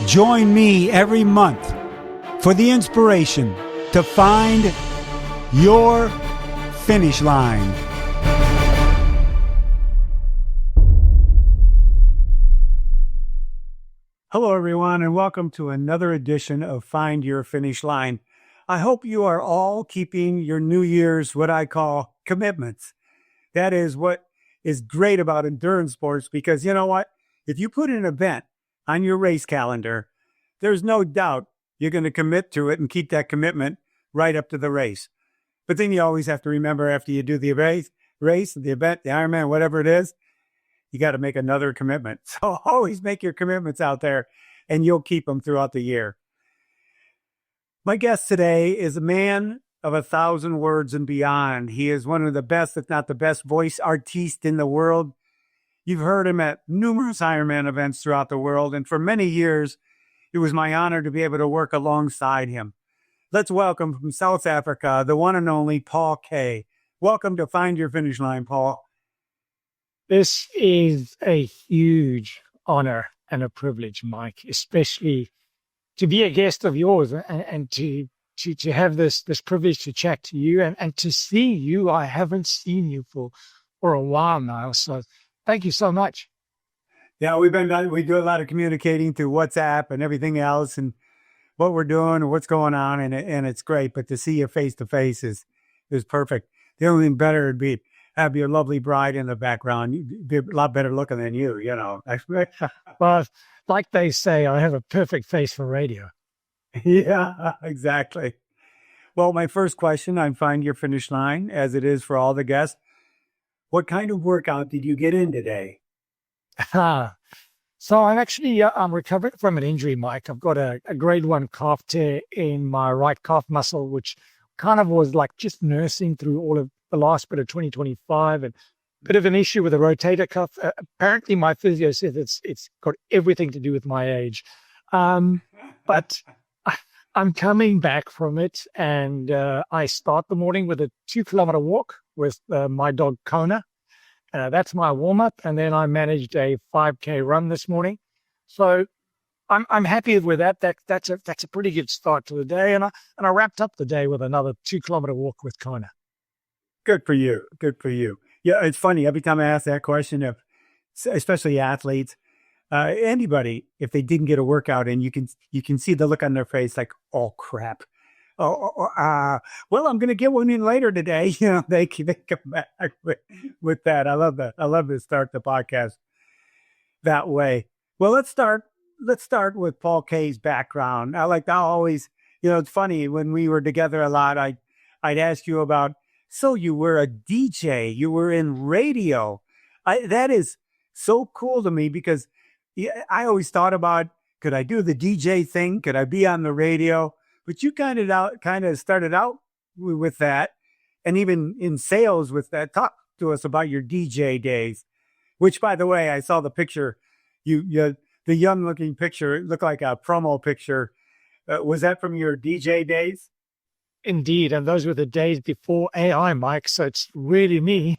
Join me every month for the inspiration to find your finish line. Hello, everyone, and welcome to another edition of Find Your Finish Line. I hope you are all keeping your New Year's, what I call, commitments. That is what is great about endurance sports, because you know what? If you put an event on your race calendar, there's no doubt you're going to commit to it and keep that commitment right up to the race. But then you always have to remember, after you do the race, the event, the Ironman, whatever it is, you got to make another commitment. So always make your commitments out there, and you'll keep them throughout the year. My guest today is a man of 1,000 words and beyond. He is one of the best, if not the best, voice artiste in the world. You've heard him at numerous Ironman events throughout the world, and for many years, it was my honor to be able to work alongside him. Let's welcome from South Africa, the one and only Paul Kaye. Welcome to Find Your Finish Line, Paul. This is a huge honor and a privilege, Mike, especially to be a guest of yours and to have this privilege to chat to you and to see you. I haven't seen you for a while now, so thank you so much. Yeah, we do a lot of communicating through WhatsApp and everything else, and what we're doing and what's going on, and it's great. But to see you face to face is perfect. The only thing better would be have your lovely bride in the background. You'd be a lot better looking than you know. Well, like they say, I have a perfect face for radio. Yeah, exactly. Well, my first question on Find Your Finish Line, as it is for all the guests, what kind of workout did you get in today? So I'm recovering from an injury, Mike. I've got a grade 1 calf tear in my right calf muscle, which kind of was like just nursing through all of the last bit of 2025, and a bit of an issue with the rotator cuff. Apparently my physio says it's got everything to do with my age. But I'm coming back from it, and I start the morning with a 2-kilometer walk with my dog Kona. That's my warm-up, and then I managed a 5K run this morning. So I'm happy with that. That's a pretty good start to the day, and I wrapped up the day with another 2-kilometer walk with Kona. Good for you. Good for you. Yeah, it's funny. Every time I ask that question, especially athletes, anybody, if they didn't get a workout in, you can see the look on their face like, oh crap. Well, I'm going to get one in later today. You know, they come back with that. I love that. I love to start the podcast that way. Well, let's start with Paul Kaye's background. I always, it's funny when we were together a lot, I'd ask you about, so you were a DJ, you were in radio. That is so cool to me, because I always thought about, could I do the DJ thing? Could I be on the radio? But you kind of started out with that, and even in sales with that. Talk to us about your DJ days, which, by the way, I saw the picture. The young-looking picture, it looked like a promo picture. Was that from your DJ days? Indeed, and those were the days before AI, Mike, so it's really me.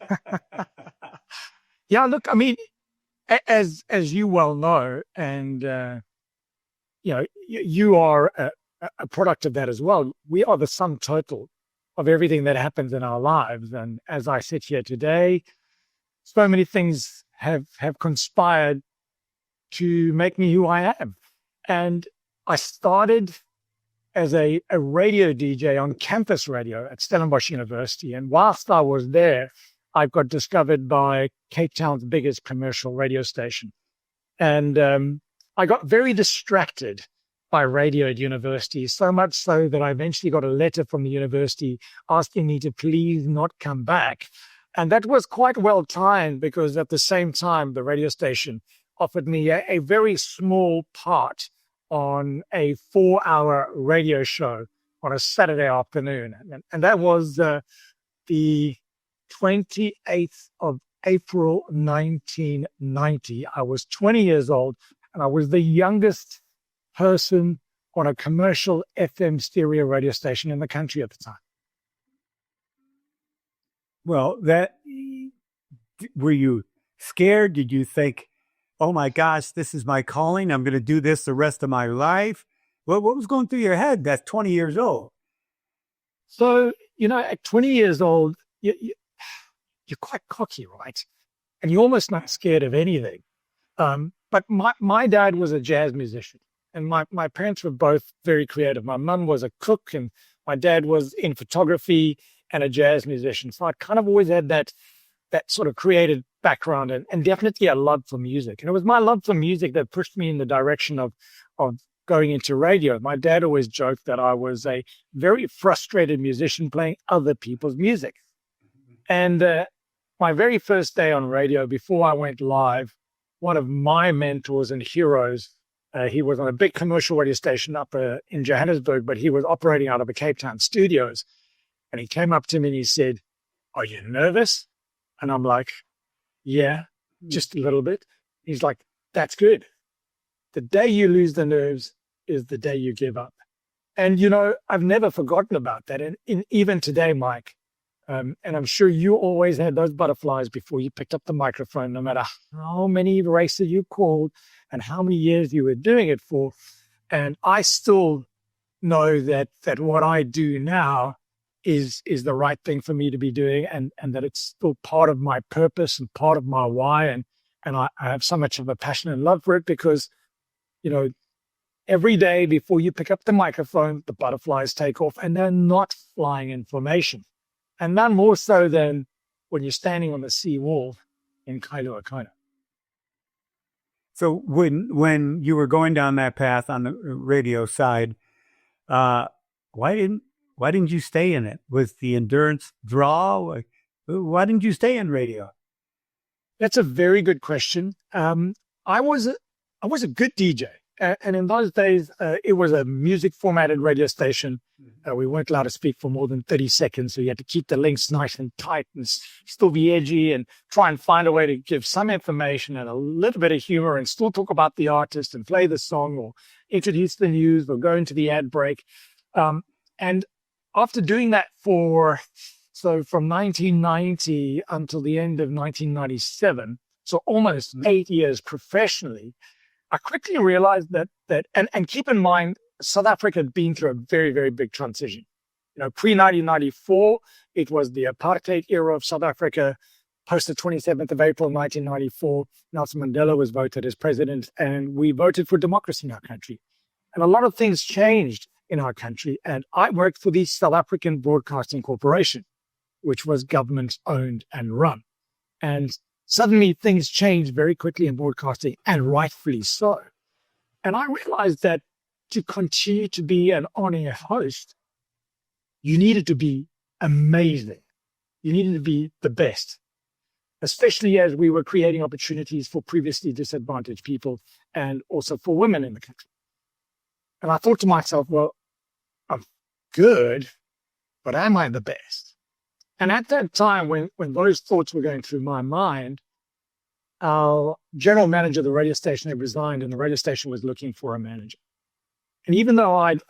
Yeah, look, I mean, as you well know, and you are a product of that as well. We are the sum total of everything that happens in our lives. And as I sit here today, so many things have conspired to make me who I am. And I started as a radio DJ on campus radio at Stellenbosch University. And whilst I was there, I got discovered by Cape Town's biggest commercial radio station. And I got very distracted by radio at university, so much so that I eventually got a letter from the university asking me to please not come back. And that was quite well timed, because at the same time, the radio station offered me a very small part on a 4-hour radio show on a Saturday afternoon. And that was the 28th of April, 1990. I was 20 years old, and I was the youngest person on a commercial FM stereo radio station in the country at the time. Well, were you scared? Did you think, oh my gosh, this is my calling. I'm going to do this the rest of my life. What was going through your head? That's 20 years old. So, at 20 years old, you're quite cocky, right? And you're almost not scared of anything. But my dad was a jazz musician, and my parents were both very creative. My mum was a cook, and my dad was in photography and a jazz musician. So I kind of always had that sort of creative background and definitely a love for music. And it was my love for music that pushed me in the direction of going into radio. My dad always joked that I was a very frustrated musician playing other people's music. And my very first day on radio, before I went live, one of my mentors and heroes, he was on a big commercial radio station up in Johannesburg, but he was operating out of the Cape Town studios. And he came up to me and he said, "Are you nervous?" And I'm like, "Yeah, just a little bit." He's like, "That's good. The day you lose the nerves is the day you give up." And, I've never forgotten about that. And even today, Mike, and I'm sure you always had those butterflies before you picked up the microphone, no matter how many races you called and how many years you were doing it for. And I still know that what I do now is the right thing for me to be doing, and that it's still part of my purpose and part of my why. And I have so much of a passion and love for it because, every day before you pick up the microphone, the butterflies take off, and they're not flying information. And none more so than when you're standing on the sea wall in Kailua Kona. So when you were going down that path on the radio side, why didn't you stay in it? Was the endurance draw? Why didn't you stay in radio? That's a very good question. I was a good DJ. And in those days, it was a music formatted radio station. We weren't allowed to speak for more than 30 seconds. So you had to keep the links nice and tight and still be edgy and try and find a way to give some information and a little bit of humor and still talk about the artist and play the song or introduce the news or go into the ad break. And after doing that from 1990 until the end of 1997, so almost 8 years professionally, I quickly realized that and keep in mind, South Africa had been through a very, very big transition. Pre-1994, it was the apartheid era of South Africa. Post the 27th of April, 1994, Nelson Mandela was voted as president, and we voted for democracy in our country. And a lot of things changed in our country. And I worked for the South African Broadcasting Corporation, which was government owned and run. And suddenly things changed very quickly in broadcasting, and rightfully so. And I realized that to continue to be an on-air host, you needed to be amazing. You needed to be the best, especially as we were creating opportunities for previously disadvantaged people and also for women in the country. And I thought to myself, well, I'm good, but am I the best? And at that time, when those thoughts were going through my mind, our general manager of the radio station had resigned, and the radio station was looking for a manager. And even though I'd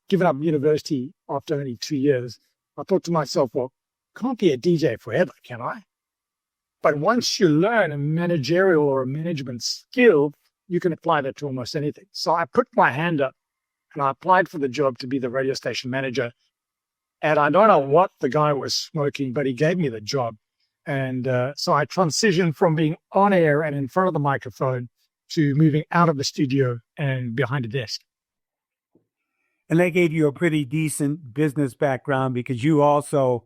given up university after only 2 years, I thought to myself, well, can't be a DJ forever, can I? But once you learn a managerial or a management skill, you can apply that to almost anything. So I put my hand up and I applied for the job to be the radio station manager. And I don't know what the guy was smoking, but he gave me the job. And so I transitioned from being on air and in front of the microphone to moving out of the studio and behind a desk. And they gave you a pretty decent business background because you also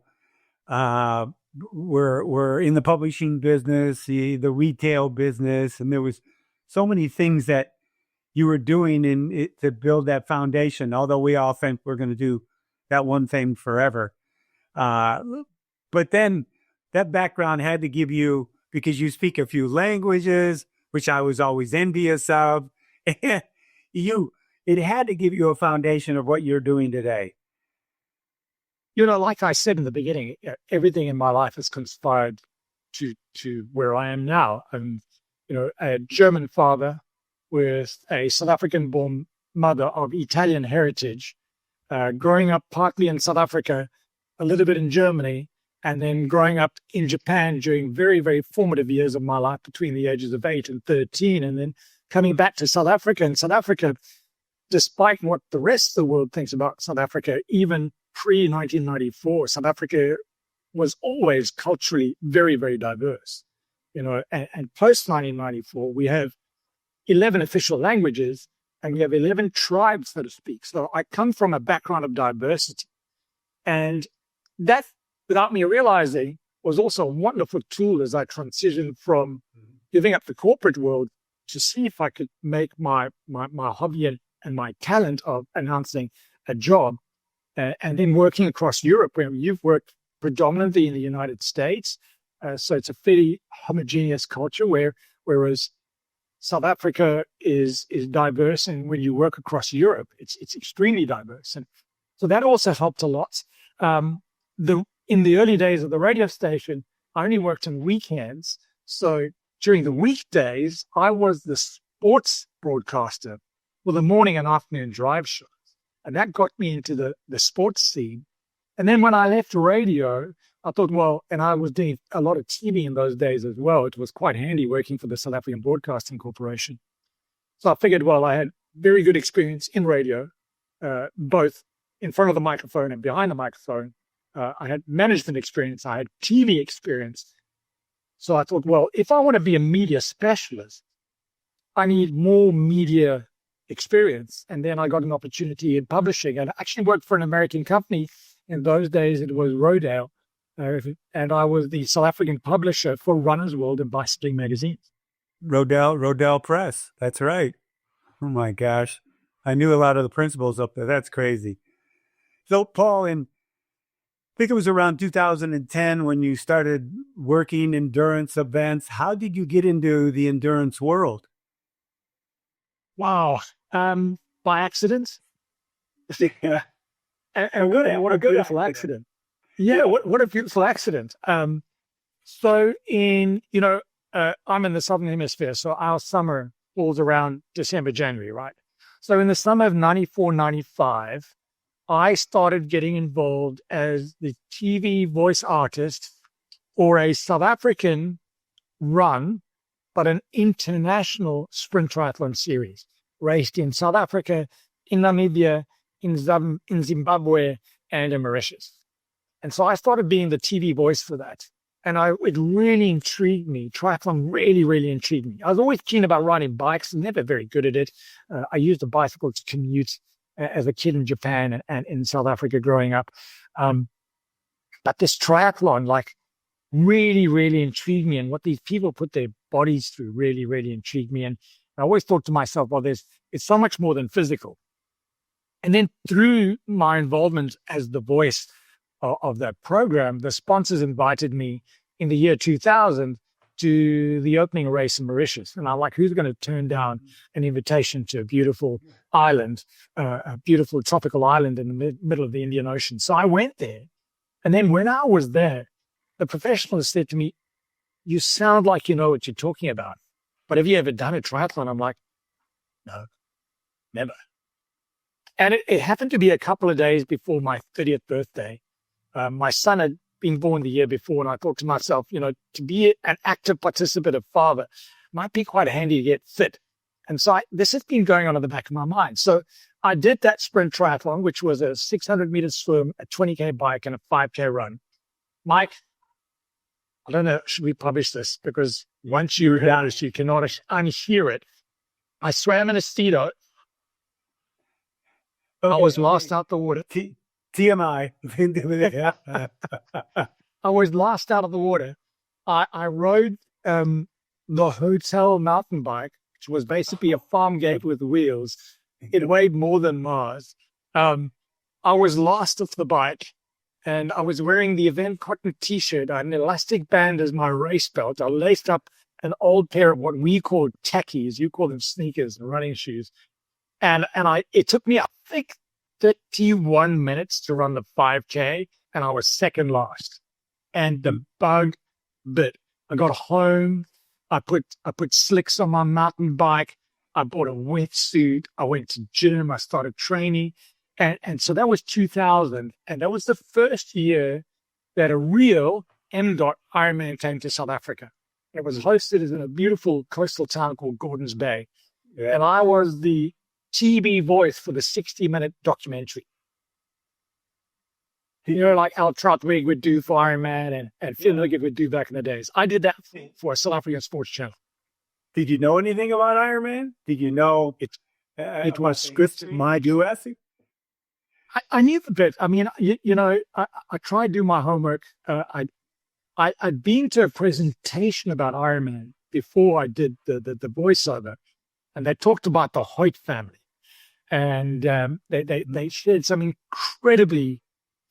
were in the publishing business, the retail business, and there was so many things that you were doing to build that foundation. Although we all think we're going to do that one thing forever. But then that background had to give you, because you speak a few languages, which I was always envious of, it had to give you a foundation of what you're doing today. Like I said in the beginning, everything in my life has conspired to where I am now. I'm, a German father with a South African-born mother of Italian heritage, growing up partly in South Africa, a little bit in Germany, And then growing up in Japan during very, very formative years of my life between the ages of 8 and 13, and then coming back to South Africa. And South Africa, despite what the rest of the world thinks about South Africa, even pre-1994, South Africa was always culturally very, very diverse. And post-1994, we have 11 official languages and we have 11 tribes, so to speak. So I come from a background of diversity. And that, without me realizing, was also a wonderful tool as I transitioned from giving up the corporate world to see if I could make my hobby and my talent of announcing a job, and then working across Europe, where you've worked predominantly in the United States. So it's a fairly homogeneous culture, whereas South Africa is diverse, and when you work across Europe, it's extremely diverse. And so that also helped a lot. In the early days of the radio station, I only worked on weekends. So during the weekdays, I was the sports broadcaster for the morning and afternoon drive shows. And that got me into the sports scene. And then when I left radio, I thought, well, and I was doing a lot of TV in those days as well. It was quite handy working for the South African Broadcasting Corporation. So I figured, well, I had very good experience in radio, both in front of the microphone and behind the microphone. I had management experience. I had TV experience. So I thought, well, if I want to be a media specialist, I need more media experience. And then I got an opportunity in publishing, and I actually worked for an American company. In those days, it was Rodale. And I was the South African publisher for Runner's World and Bicycling magazines. Rodale Press. That's right. Oh my gosh. I knew a lot of the principals up there. That's crazy. So Paul, I think it was around 2010 when you started working endurance events. How did you get into the endurance world? Wow. By accident? Yeah. What a beautiful accident. Yeah, what a beautiful accident. So I'm in the Southern Hemisphere, so our summer falls around December, January, right? So in the summer of 94, 95, I started getting involved as the TV voice artist for a South African run, but an international sprint triathlon series, raced in South Africa, in Namibia, in Zimbabwe, and in Mauritius. And so I started being the TV voice for that. And it really intrigued me. Triathlon really, really intrigued me. I was always keen about riding bikes, never very good at it. I used a bicycle to commute as a kid in Japan and in South Africa growing up. But this triathlon, really, really intrigued me. And what these people put their bodies through really, really intrigued me. And I always thought to myself, well, it's so much more than physical. And then through my involvement as the voice of that program, the sponsors invited me in the year 2000 to the opening race in Mauritius. And I'm like, who's going to turn down an invitation to a beautiful island, a beautiful tropical island in the middle of the Indian Ocean? So I went there. And then when I was there, the professionals said to me, you sound like you know what you're talking about, but have you ever done a triathlon? I'm like, no, never. And it happened to be a couple of days before my 30th birthday. My son had been born the year before, and I thought to myself, to be an active participant of father might be quite handy to get fit. And so this has been going on in the back of my mind. So I did that sprint triathlon, which was a 600-meter swim, a 20K bike, and a 5K run. Mike, I don't know, should we publish this? Because once you hear it, you cannot unhear it. I swam in a Speedo. I was lost out the water. TMI. I was lost out of the water. I rode the hotel mountain bike, which was basically a farm gate with wheels. It weighed more than Mars. I was lost off the bike, and I was wearing the event cotton T-shirt. I had an elastic band as my race belt. I laced up an old pair of what we call tackies. You call them sneakers and running shoes. And it took me, I think, 31 minutes to run the 5K, and I was second last. And the bug bit. I got home. I put slicks on my mountain bike. I bought a wetsuit. I went to gym. I started training. And so that was 2000. And that was the first year that a real Ironman came to South Africa. It was hosted in a beautiful coastal town called Gordons Bay. And I was the TV voice for the 60-minute documentary. Like Al Trotwig would do for Ironman and Phil Liggett would do back in the days. I did that for a South African sports channel. Did you know anything about Ironman? Did you know it was scripted my US? I knew a bit. I mean, I tried to do my homework. I'd been to a presentation about Ironman before I did the voiceover, and they talked about the Hoyt family, and they shared some incredibly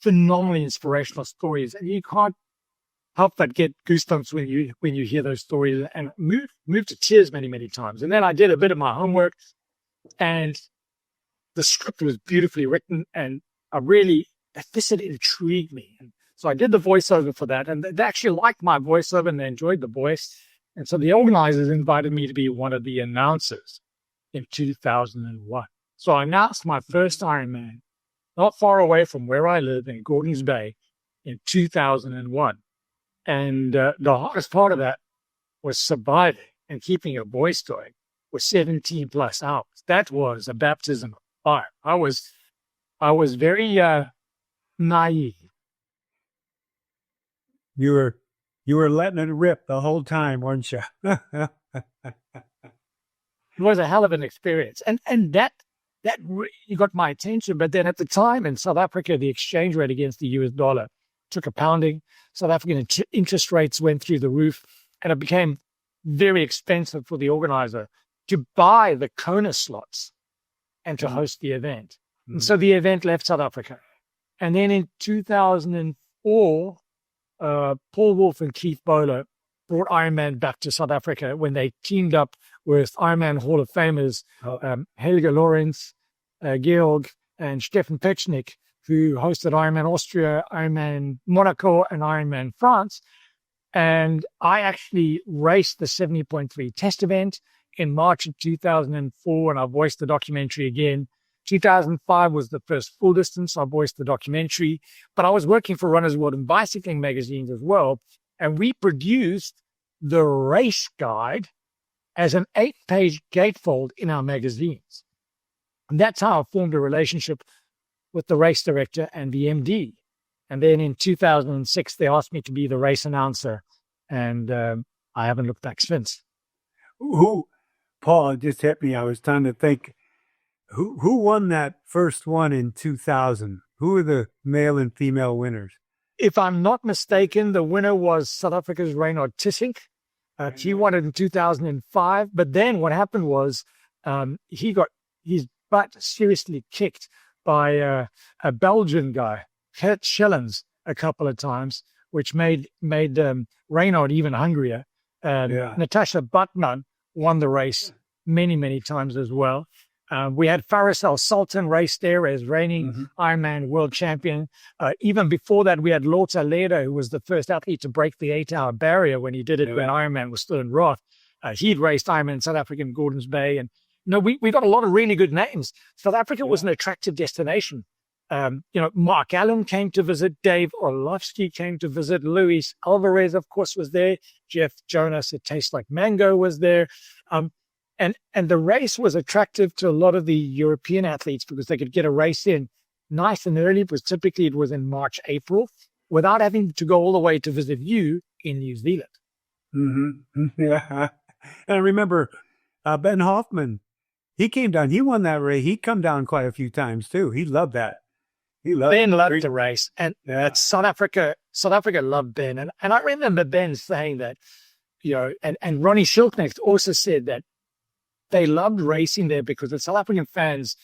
phenomenally inspirational stories, and you can't help but get goosebumps when you hear those stories, and move to tears many times. And then I did a bit of my homework, and the script was beautifully written, and this had intrigued me. And so I did the voiceover for that, and they actually liked my voiceover and they enjoyed the voice. And so the organizers invited me to be one of the announcers in 2001. So I announced my first Ironman not far away from where I live in Gordons Bay in 2001. And the hardest part of that was surviving and keeping your voice going for 17 plus hours. That was a baptism of fire. I was very naive. You were letting it rip the whole time, weren't you? It was a hell of an experience. And that really got my attention. But then at the time in South Africa, the exchange rate against the US dollar took a pounding. South African interest rates went through the roof, and it became very expensive for the organizer to buy the Kona slots and to host the event. And so the event left South Africa. And then in 2004, Paul Wolf and Keith Bowler brought Ironman back to South Africa when they teamed up with Ironman Hall of Famers, Helge Lorenz, Georg, and Stefan Pechnik, who hosted Ironman Austria, Ironman Monaco, and Ironman France. And I actually raced the 70.3 test event in March of 2004, and I voiced the documentary again. 2005 was the first full distance. I voiced the documentary, but I was working for Runners World and Bicycling magazines as well. And we produced the race guide as an 8-page gatefold in our magazines. And that's how I formed a relationship with the race director and the MD. And then in 2006, they asked me to be the race announcer, and I haven't looked back since. Paul, it just hit me. I was trying to think, who won that first one in 2000? Who were the male and female winners? If I'm not mistaken, the winner was South Africa's Reynard Tissink. He won it in 2005. But then what happened was he got his butt seriously kicked by a Belgian guy, Gert Schellens, a couple of times, which made Reynard even hungrier. Natasha Butman won the race many times as well. We had Faris Al Sultan race there as reigning Ironman world champion. Even before that, we had Lotsa Leda, who was the first athlete to break the 8-hour barrier when he did it when Ironman was still in Roth. He'd raced Ironman South Africa in Gordons Bay. And we got a lot of really good names. South Africa was an attractive destination. Mark Allen came to visit. Dave Orlovsky came to visit. Luis Alvarez, of course, was there. Jeff Jonas, It Tastes Like Mango, was there. And the race was attractive to a lot of the European athletes because they could get a race in nice and early, because typically it was in March, April, without having to go all the way to visit you in New Zealand. Yeah. And I remember Ben Hoffman, he came down, he won that race. He'd come down quite a few times too. He loved that. Ben loved the race. And South Africa loved Ben. And I remember Ben saying that, and Ronnie Schilknecht also said that they loved racing there because the South African fans,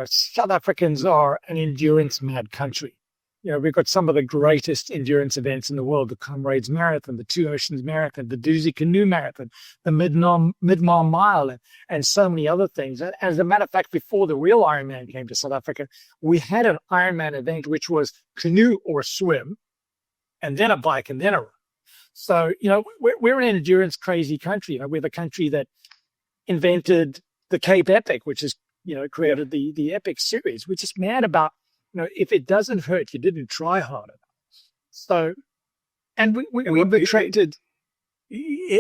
South Africans are an endurance mad country. We've got some of the greatest endurance events in the world: the Comrades Marathon, the Two Oceans Marathon, the Doozy Canoe Marathon, the Mid-Mile Mile, and so many other things. And as a matter of fact, before the real Ironman came to South Africa, we had an Ironman event, which was canoe or swim, and then a bike, and then a run. So, we're an endurance crazy country. We're the country that invented the Cape Epic, which is, created the Epic series, which is mad about, if it doesn't hurt, you didn't try hard enough. So And we betrayed.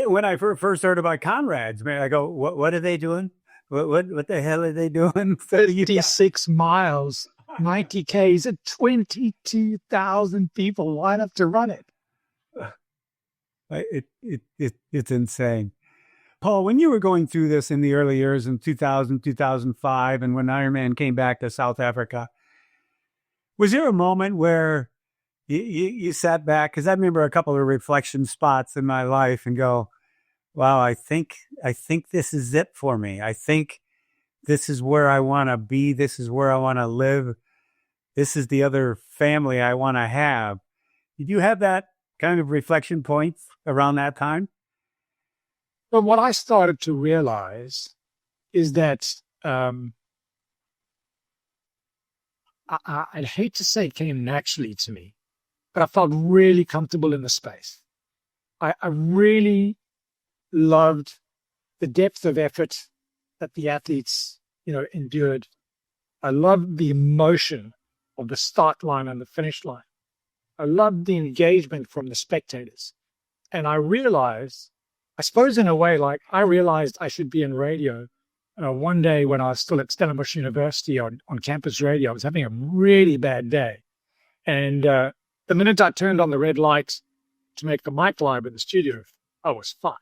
When I first heard about Conrad's, man, I go, what are they doing? What the hell are they doing? 36 miles, 90 Ks, and 22,000 people line up to run it. It's insane. Paul, when you were going through this in the early years in 2000, 2005, and when Ironman came back to South Africa, was there a moment where you sat back? Because I remember a couple of reflection spots in my life and go, wow, I think this is it for me. I think this is where I want to be. This is where I want to live. This is the other family I want to have. Did you have that kind of reflection points around that time? But what I started to realize is that I'd hate to say it came naturally to me, but I felt really comfortable in the space. I really loved the depth of effort that the athletes, endured. I loved the emotion of the start line and the finish line. I loved the engagement from the spectators. And I realized, I suppose in a way, like I realized I should be in radio. One day when I was still at Stellenbosch University on campus radio, I was having a really bad day. And the minute I turned on the red light to make the mic live in the studio, I was fine.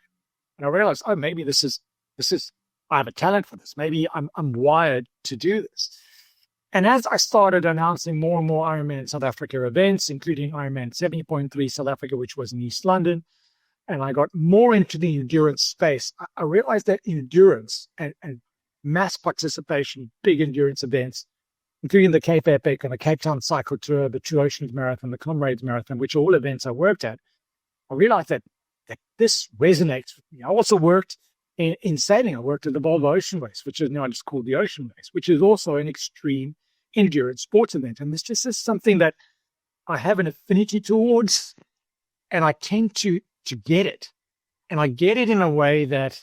And I realized, oh, maybe this is, I have a talent for this. Maybe I'm wired to do this. And as I started announcing more and more Ironman South Africa events, including Ironman 70.3 South Africa, which was in East London, and I got more into the endurance space, I realized that endurance and mass participation, big endurance events, including the Cape Epic and the Cape Town Cycle Tour, the Two Oceans Marathon, the Comrades Marathon, which are all events I worked at, I realized that this resonates with me. I also worked in sailing. I worked at the Volvo Ocean Race, which is now just called the Ocean Race, which is also an extreme endurance sports event. And this just is something that I have an affinity towards, and I tend to get it. And I get it in a way that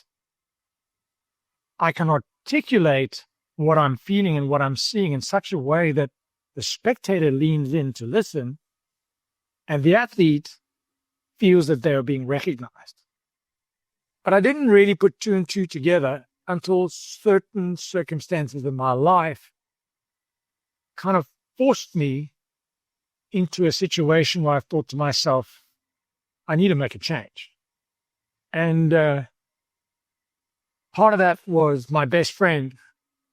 I can articulate what I'm feeling and what I'm seeing in such a way that the spectator leans in to listen, and the athlete feels that they're being recognized. But I didn't really put two and two together until certain circumstances in my life kind of forced me into a situation where I thought to myself, I need to make a change. And part of that was my best friend,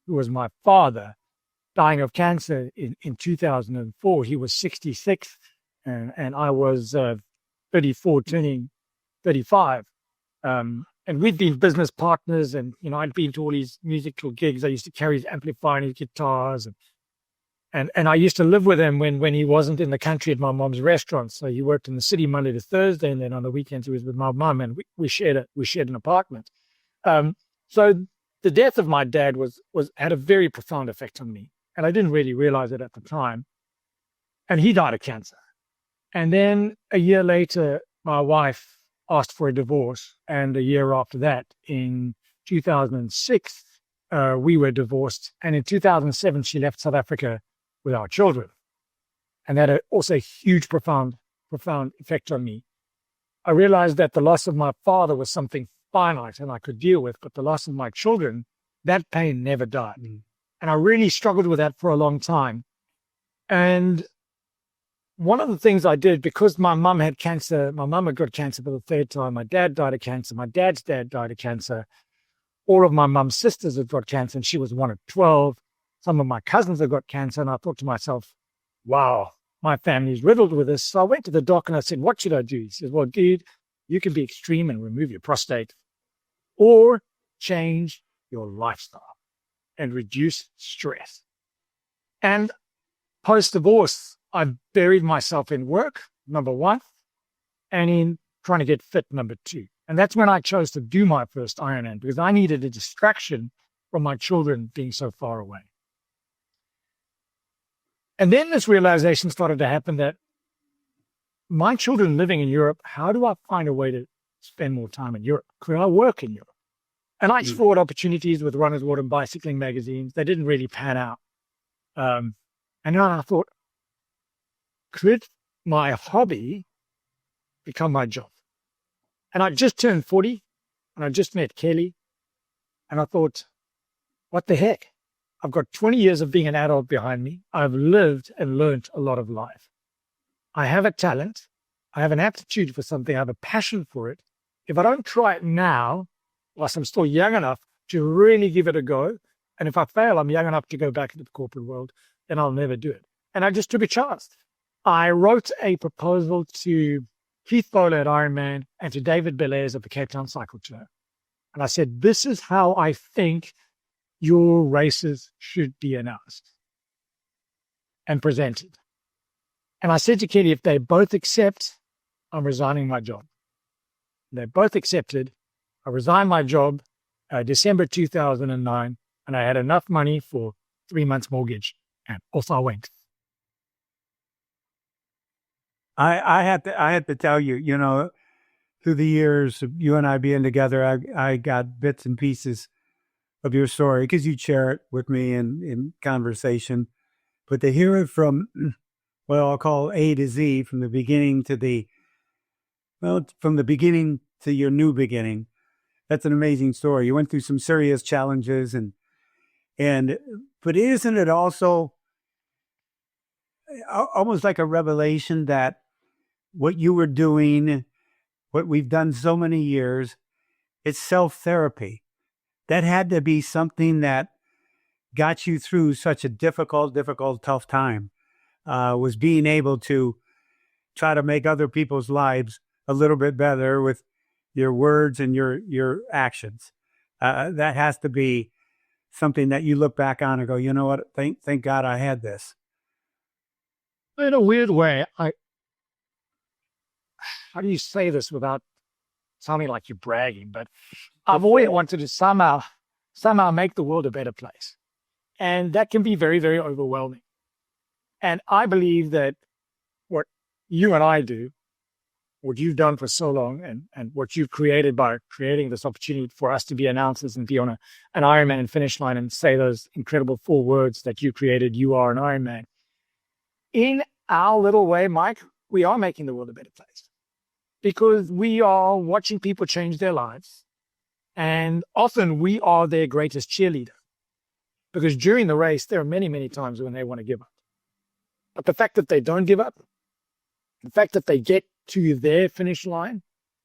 who was my father, dying of cancer in 2004. He was 66 and I was 34, turning 35. And we'd been business partners, and I'd been to all these musical gigs. I used to carry his amplifier and his guitars, and I used to live with him when he wasn't in the country at my mom's restaurant. So he worked in the city Monday to Thursday, and then on the weekends he was with my mom, and we shared an apartment. So the death of my dad had a very profound effect on me, and I didn't really realize it at the time. And he died of cancer. And then a year later, my wife asked for a divorce. And a year after that, in 2006, we were divorced. And in 2007, she left South Africa with our children. And that had also a huge, profound effect on me. I realized that the loss of my father was something finite and I could deal with, but the loss of my children, that pain never died. And I really struggled with that for a long time. And one of the things I did, because my mum had cancer, my mum had got cancer for the third time, my dad died of cancer, my dad's dad died of cancer, all of my mum's sisters had got cancer, and she was one of 12. Some of my cousins had got cancer, and I thought to myself, wow, my family's riddled with this. So I went to the doc and I said, what should I do? He says, well, dude, you can be extreme and remove your prostate, or change your lifestyle and reduce stress. And post-divorce, I buried myself in work, number one, and in trying to get fit, number two. And that's when I chose to do my first Ironman, because I needed a distraction from my children being so far away. And then this realization started to happen that my children living in Europe, how do I find a way to spend more time in Europe? Could I work in Europe? And I explored opportunities with Runner's World and bicycling magazines. They didn't really pan out. And then I thought, could my hobby become my job. And I just turned 40 and I just met Kelly. And I thought, what the heck? I've got 20 years of being an adult behind me. I've lived and learned a lot of life. I have a talent. I have an aptitude for something. I have a passion for it. If I don't try it now, whilst I'm still young enough to really give it a go, and if I fail, I'm young enough to go back into the corporate world, then I'll never do it. And I just took a chance. I wrote a proposal to Keith Bowler at IRONMAN and to David Belair's at the Cape Town Cycle Tour. And I said, this is how I think your races should be announced and presented. And I said to Kelly, if they both accept, I'm resigning my job. They both accepted. I resigned my job December 2009, and I had enough money for 3 months mortgage, and off I went. I had to tell you, through the years of you and I being together, I got bits and pieces of your story because you'd share it with me in conversation. But to hear it from what I'll call A to Z, from the beginning to from the beginning to your new beginning, that's an amazing story. You went through some serious challenges but isn't it also almost like a revelation that what you were doing, what we've done so many years, it's self-therapy. That had to be something that got you through such a difficult, tough time, was being able to try to make other people's lives a little bit better with your words and your actions. That has to be something that you look back on and go, you know what, thank God I had this. In a weird way, how do you say this without sounding like you're bragging? But I've always wanted to somehow make the world a better place. And that can be very, very overwhelming. And I believe that what you and I do, what you've done for so long, and what you've created by creating this opportunity for us to be announcers and be on an Ironman finish line and say those incredible 4 words that you created, you are an Ironman. In our little way, Mike, we are making the world a better place because we are watching people change their lives. And often we are their greatest cheerleader because during the race, there are many, many times when they want to give up. But the fact that they don't give up, the fact that they get to their finish line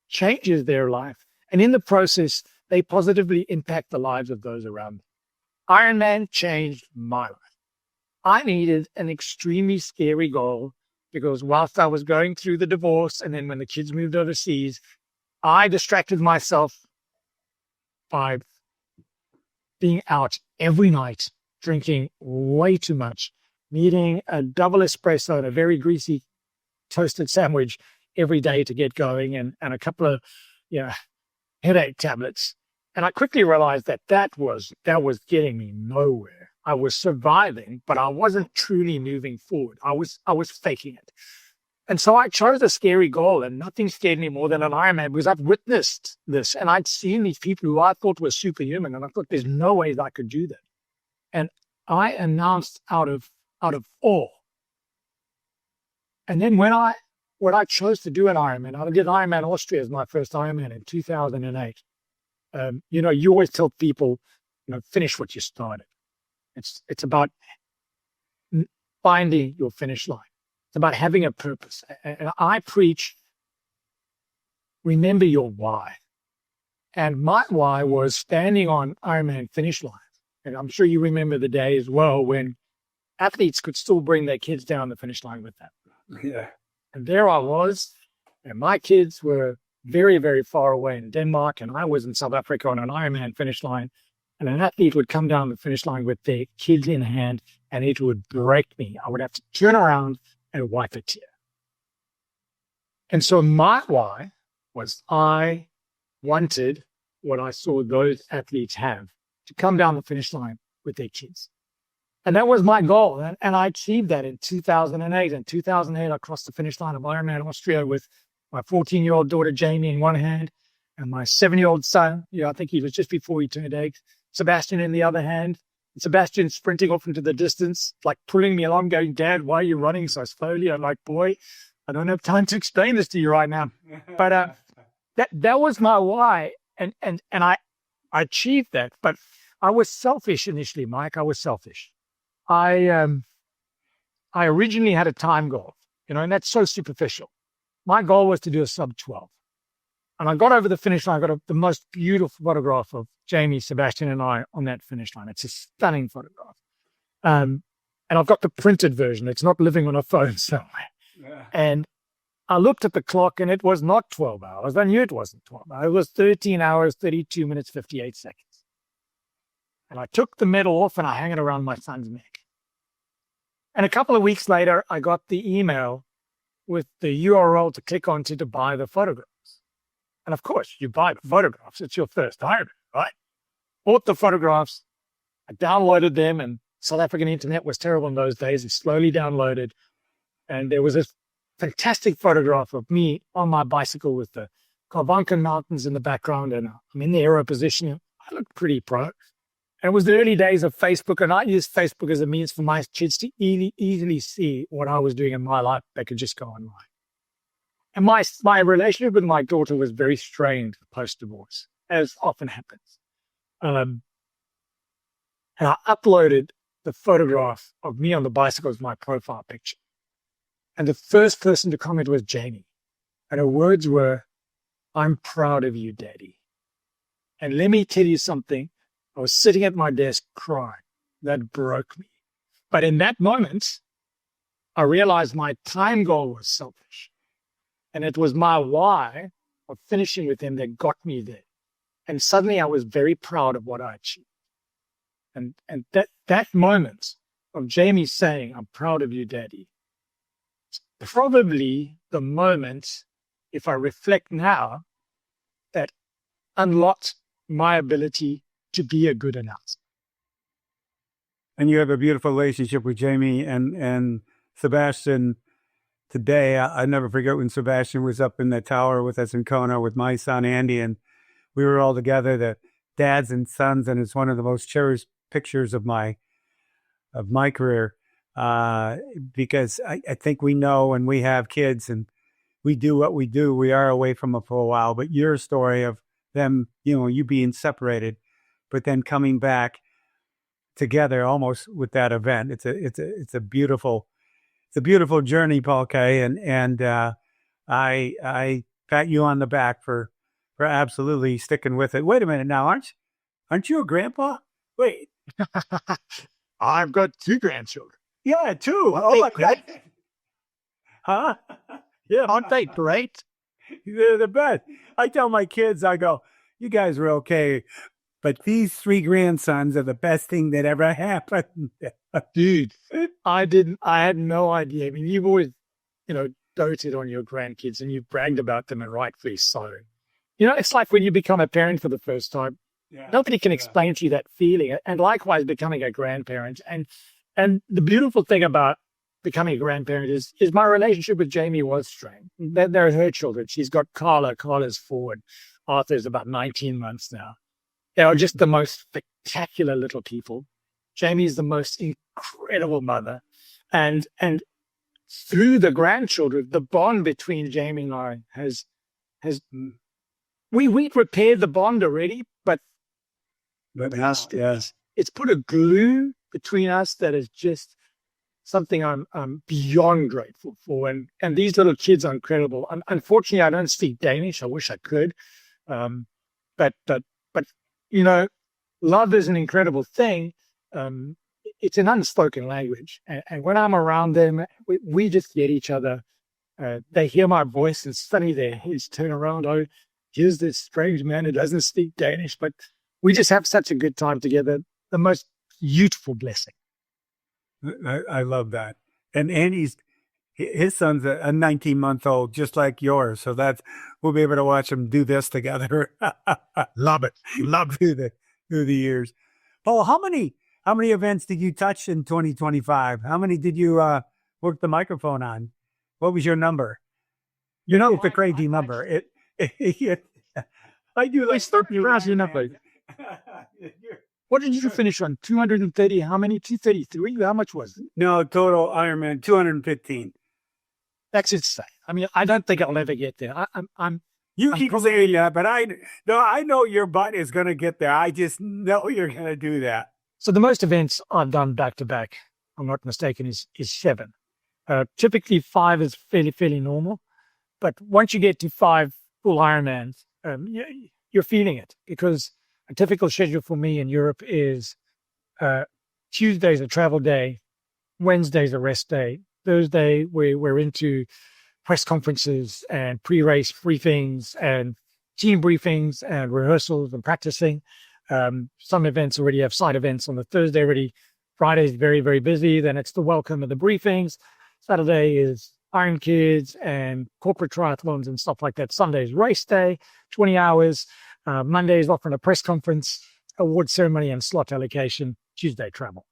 changes their life. And in the process, they positively impact the lives of those around them. Ironman changed my life. I needed an extremely scary goal because whilst I was going through the divorce and then when the kids moved overseas, I distracted myself by being out every night, drinking way too much, needing a double espresso and a very greasy toasted sandwich every day to get going and a couple of headache tablets. And I quickly realized that was getting me nowhere. I was surviving, but I wasn't truly moving forward. I was faking it. And so I chose a scary goal, and nothing scared me more than an Ironman because I've witnessed this and I'd seen these people who I thought were superhuman, and I thought there's no way I could do that. And I announced out of awe. And then when I chose to do an Ironman, I did Ironman Austria as my first Ironman in 2008. You always tell people, finish what you started. It's about finding your finish line. It's about having a purpose. And I preach, remember your why. And my why was standing on Ironman finish lines. And I'm sure you remember the day as well when athletes could still bring their kids down the finish line with them. Yeah. And there I was, and my kids were very, very far away in Denmark, and I was in South Africa on an Ironman finish line. And an athlete would come down the finish line with their kids in hand, and it would break me. I would have to turn around and wipe a tear. And so my why was I wanted what I saw those athletes have to come down the finish line with their kids. And that was my goal. And I achieved that in 2008. In 2008, I crossed the finish line of Ironman Austria with my 14-year-old daughter, Jamie, in one hand, and my 7-year-old son, I think he was just before he turned 8, Sebastian in the other hand. Sebastian sprinting off into the distance, like pulling me along, going, Dad, why are you running so slowly? I'm like, boy, I don't have time to explain this to you right now. But that was my why. And I achieved that. But I was selfish initially, Mike. I was selfish. I originally had a time goal, and that's so superficial. My goal was to do a sub 12. And I got over the finish line. I got the most beautiful photograph of Jamie, Sebastian, and I on that finish line. It's a stunning photograph. And I've got the printed version. It's not living on a phone somewhere. Yeah. And I looked at the clock, and it was not 12 hours. I knew it wasn't 12 hours. It was 13 hours, 32 minutes, 58 seconds. And I took the medal off, and I hang it around my son's neck. And a couple of weeks later, I got the email with the URL to click on to buy the photographs. And of course, you buy the photographs. It's your first Ironman, right? Bought the photographs. I downloaded them, and South African internet was terrible in those days. It slowly downloaded. And there was this fantastic photograph of me on my bicycle with the Carbancan Mountains in the background, and I'm in the aero position. I looked pretty pro. And it was the early days of Facebook, and I used Facebook as a means for my kids to easily see what I was doing in my life. They could just go online. And my relationship with my daughter was very strained post-divorce, as often happens. And I uploaded the photograph of me on the bicycle as my profile picture. And the first person to comment was Jamie. And her words were, "I'm proud of you, Daddy." And let me tell you something. I was sitting at my desk crying. That broke me. But in that moment, I realized my time goal was selfish. And it was my why of finishing with him that got me there. And suddenly I was very proud of what I achieved. And that moment of Jamie saying, "I'm proud of you, Daddy," probably the moment, if I reflect now, that unlocked my ability to be a good announcer. And you have a beautiful relationship with Jamie and Sebastian today. I never forget when Sebastian was up in the tower with us in Kona with my son, Andy, and we were all together, the dads and sons, and it's one of the most cherished pictures of my career. Because I think we know when we have kids and we do what we do, we are away from them for a while. But your story of them, you being separated, but then coming back together almost with that event. It's a beautiful journey, Paul Kaye, and I pat you on the back for absolutely sticking with it. Wait a minute now, aren't you a grandpa? Wait, I've got 2 grandchildren. Yeah, 2. Oh my God. Huh? Yeah, aren't they great? They're the best. I tell my kids, I go, "You guys were okay, but these 3 grandsons are the best thing that ever happened." Dude, I had no idea. I mean, you've always, doted on your grandkids and you've bragged about them, and rightfully so. It's like when you become a parent for the first time, nobody can explain to you that feeling. And likewise, becoming a grandparent. And the beautiful thing about becoming a grandparent is my relationship with Jamie was strained. They're her children. She's got Carla. Carla's 4. Arthur's about 19 months now. They are just the most spectacular little people. Jamie's the most incredible mother. And through the grandchildren, the bond between Jamie and I has we repaired the bond already, but it's put a glue between us that is just something I'm beyond grateful for. And these little kids are incredible. Unfortunately, I don't speak Danish. I wish I could. But love is an incredible thing. It's an unspoken language. And when I'm around them, we just get each other. They hear my voice and suddenly their heads turn around. Oh, here's this strange man who doesn't speak Danish. But we just have such a good time together. The most beautiful blessing. I love that. And Andy's, his son's a 19-month-old, just like yours. So we'll be able to watch them do this together. Love it. Love it. Through the years. Paul, how many events did you touch in 2025? How many did you work the microphone on? What was your number? It's a crazy number. I do like 30,000 number. What did you finish on? 230? How many? 233? How much was it? No, total Ironman 215. That's insane. I mean, I don't think I'll ever get there. You keep saying that, but I know your butt is going to get there. I just know you're going to do that. So the most events I've done back to back, I'm not mistaken, is 7. Typically 5 is fairly normal, but once you get to 5 full Ironmans, you're feeling it, because a typical schedule for me in Europe is Tuesday's a travel day, Wednesday's a rest day, Thursday we're into press conferences and pre-race briefings and team briefings and rehearsals and practicing. Some events already have side events on the Thursday already. Friday's very, very busy. Then it's the welcome of the briefings. Saturday is Iron Kids and corporate triathlons and stuff like that. Sunday's race day, 20 hours. Monday is often a press conference, award ceremony and slot allocation. Tuesday travel.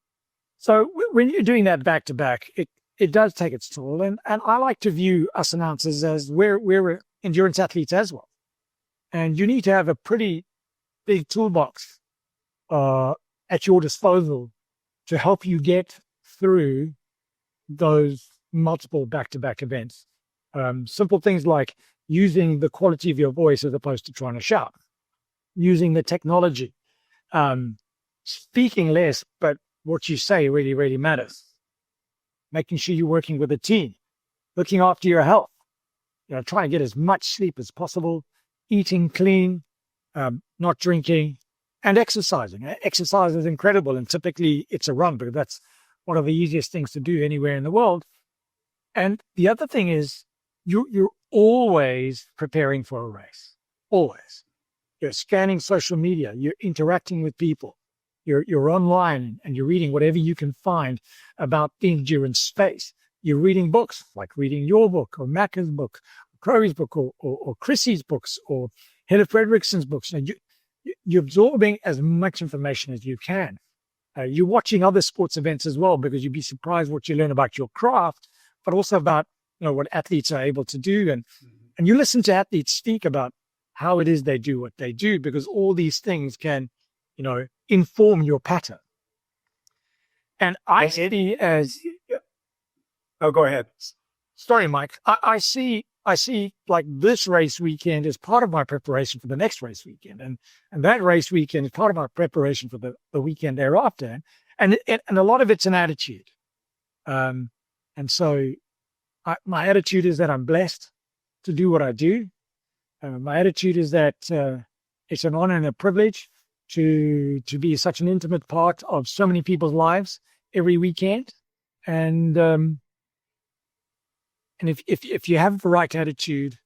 So when you're doing that back to back, it does take its toll. And I like to view us announcers as we're endurance athletes as well. And you need to have a pretty big toolbox at your disposal to help you get through those multiple back-to-back events. Simple things like using the quality of your voice as opposed to trying to shout, using the technology, speaking less, but what you say really, really matters. Making sure you're working with a team, looking after your health, trying to get as much sleep as possible, eating clean, not drinking, and exercising. Exercise is incredible, and typically it's a run, because that's one of the easiest things to do anywhere in the world. And the other thing is you're always preparing for a race, always. You're scanning social media, you're interacting with people, you're online and you're reading whatever you can find about the endurance space. You're reading books, like reading your book or Macca's book, or Crowley's book, or Chrissy's books, or Hella Fredrickson's books. And you're absorbing as much information as you can. You're watching other sports events as well, because you'd be surprised what you learn about your craft, but also about what athletes are able to do. And you listen to athletes speak about how it is they do what they do, because all these things can, inform your pattern. And I see as... Oh, go ahead. Sorry, Mike. I see like this race weekend is part of my preparation for the next race weekend. And that race weekend is part of my preparation for the weekend thereafter. And a lot of it's an attitude. And so my attitude is that I'm blessed to do what I do. My attitude is that it's an honor and a privilege to be such an intimate part of so many people's lives every weekend. And if you have the right attitude,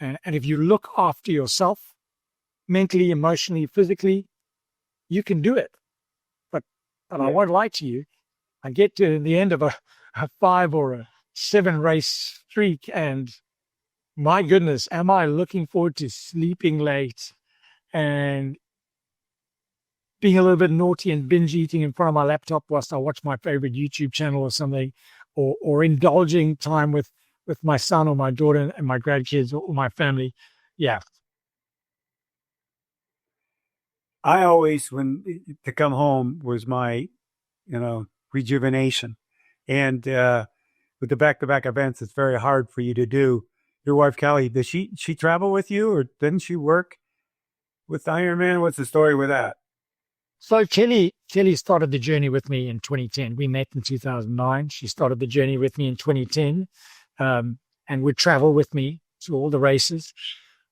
and if you look after yourself mentally, emotionally, physically, you can do it. But I won't lie to you. I get to the end of a 5 or a 7 race streak, and my goodness, am I looking forward to sleeping late and being a little bit naughty and binge eating in front of my laptop whilst I watch my favorite YouTube channel or something, or indulging time with my son or my daughter and my grandkids or my family. Yeah. I always, to come home was my, rejuvenation. And with the back-to-back events, it's very hard for you to do. Your wife, Kelly, does she travel with you, or didn't she work with Ironman? What's the story with that? So Kelly started the journey with me in 2010. We met in 2009. She started the journey with me in 2010. And would travel with me to all the races.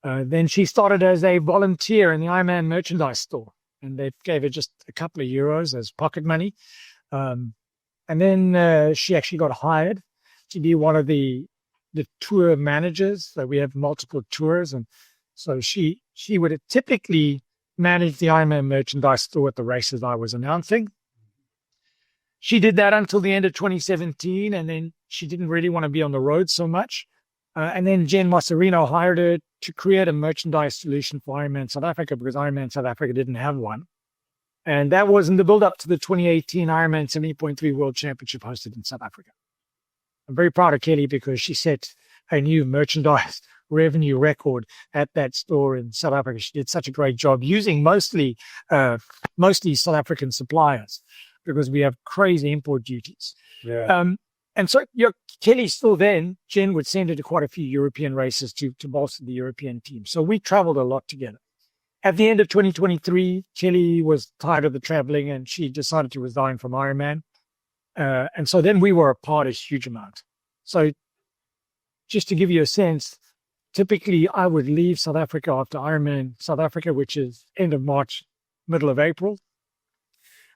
Then she started as a volunteer in the Ironman merchandise store, and they gave her just a couple of euros as pocket money. And then she actually got hired to be one of the tour managers. So we have multiple tours, and so she would have typically managed the Ironman merchandise store at the races I was announcing. She did that until the end of 2017, and then she didn't really want to be on the road so much. And then Jen Masserino hired her to create a merchandise solution for Ironman South Africa, because Ironman South Africa didn't have one. And that was in the build-up to the 2018 Ironman 70.3 World Championship hosted in South Africa. I'm very proud of Kelly, because she set a new merchandise revenue record at that store in South Africa. She did such a great job using mostly South African suppliers, because we have crazy import duties. Yeah. And so your Kelly still then, Jen would send her to quite a few European races to bolster the European team. So we traveled a lot together. At the end of 2023, Kelly was tired of the traveling and she decided to resign from Ironman. And so then we were apart a huge amount. So just to give you a sense, typically I would leave South Africa after Ironman South Africa, which is end of March, middle of April.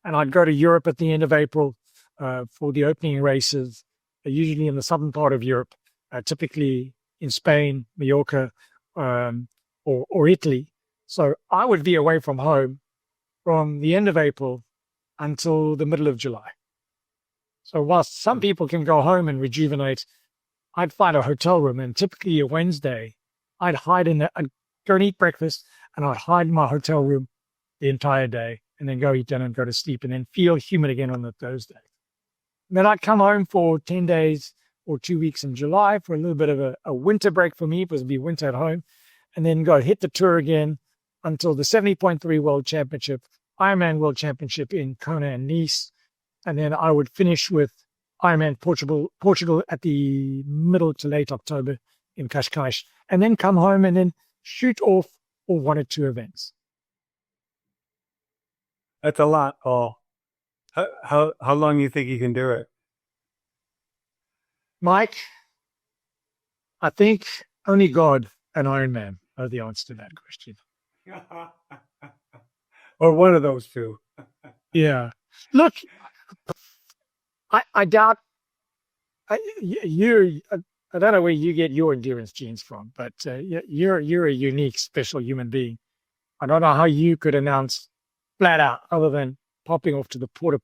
And I'd go to Europe at the end of April for the opening races, usually in the southern part of Europe, typically in Spain, Mallorca, or Italy. So I would be away from home from the end of April until the middle of July. So whilst some people can go home and rejuvenate, I'd find a hotel room, and typically a Wednesday, I'd hide in there, I'd go and eat breakfast, and I'd hide in my hotel room the entire day, and then go eat dinner and go to sleep, and then feel human again on the Thursday. And then I'd come home for 10 days or 2 weeks in July for a little bit of a winter break for me, because it'd be winter at home, and then go hit the tour again until the 70.3 World Championship, Ironman World Championship in Kona and Nice. And then I would finish with Ironman Portugal at the middle to late October in Cascais, and then come home and then shoot off for 1 or 2 events. That's a lot, Paul. How long do you think you can do it? Mike, I think only God and Ironman are the answer to that question. Or one of those two. Yeah. Look, I doubt I don't know where you get your endurance genes from, but you're a unique, special human being. I don't know how you could announce flat out, other than popping off to the porta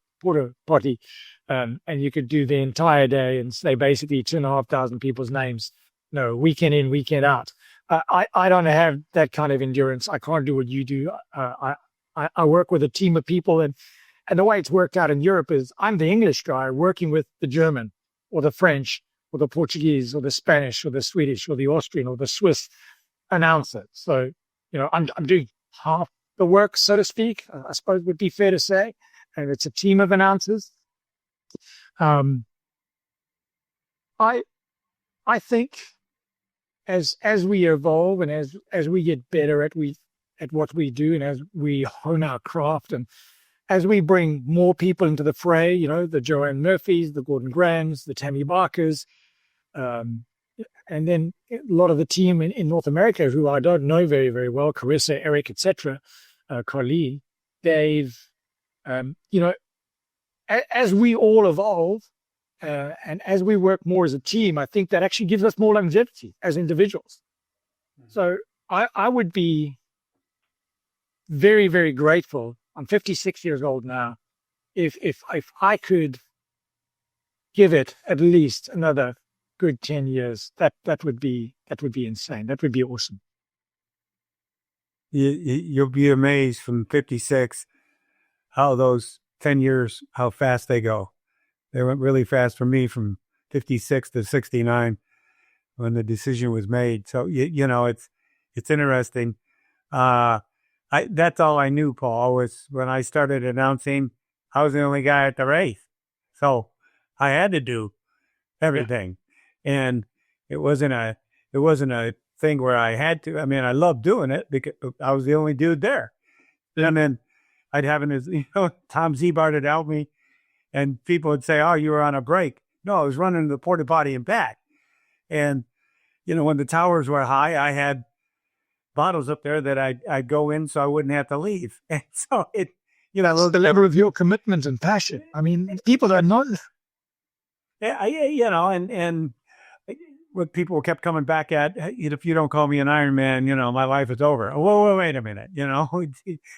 potty, and you could do the entire day and say basically 2,500 people's names, weekend in, weekend out. I don't have that kind of endurance. I can't do what you do. I work with a team of people, and the way it's worked out in Europe is I'm the English guy working with the German or the French or the Portuguese or the Spanish or the Swedish or the Austrian or the Swiss announcer. So, I'm doing half the work, so to speak, I suppose would be fair to say. And it's a team of announcers. I think as we evolve and as we get better at what we do, and as we hone our craft, and as we bring more people into the fray, the Joanne Murphys, the Gordon Grahams, the Tammy Barkers, and then a lot of the team in North America, who I don't know very, very well, Carissa, Eric, etc., Carly, Dave, as we all evolve, and as we work more as a team, I think that actually gives us more longevity as individuals. So I would be very, very grateful. I'm 56 years old now. If I could give it at least another good 10 years, that would be insane. That would be awesome. You'll be amazed from 56 how those 10 years, how fast they go. They went really fast for me from 56 to 69 when the decision was made. So, it's interesting. That's all I knew, Paul, was when I started announcing, I was the only guy at the race. So I had to do everything. Yeah. And it wasn't a thing where I had to. I mean, I loved doing it because I was the only dude there. And then I'd have Tom Zebart would help me, and people would say, "Oh, you were on a break." No, I was running the porta potty and back. And, when the towers were high, I had bottles up there that I'd go in so I wouldn't have to leave. And so it's the level of your commitment and passion. I mean, people don't know. Yeah, and what people kept coming back at, if you don't call me an Ironman, my life is over. Whoa, wait a minute.